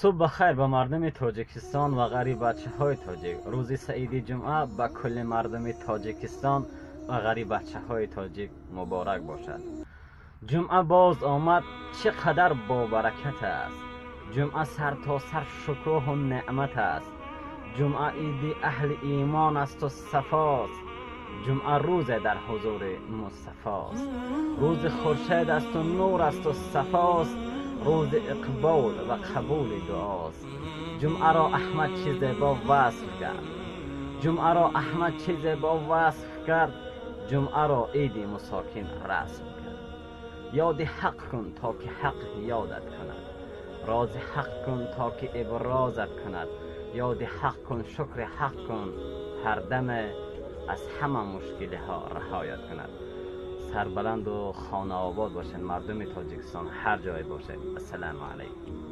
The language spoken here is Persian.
صبح بخیر به مردم تاجیکستان و غریب بچه های تاجیک. روز سعیدی جمعه به کل مردم تاجیکستان و غریب بچه های تاجیک مبارک باشد. جمعه باز آمد، چقدر با برکت است. جمعه سر تا سر شکر و نعمت است. جمعه عید اهل ایمان است و صفاست. جمعه روز در حضور مصطفی است. روز خورشید است و نور است و صفاست. روز اقبال و قبول دعاست. جمعه را احمد چیز با وصف کرد. جمعه را احمد چیز با وصف کرد. جمعه را عید مساکین رسم کرد. یاد حق کن تا که حق یادت کند. راز حق کن تا که ابرازت کند. یاد حق کن، شکر حق کن، هر دم از همه مشکل ها رهایت کند. سربلند و خانه آباد باشین مردم تاجیکستان، هر جای باشین. السلام علیکم.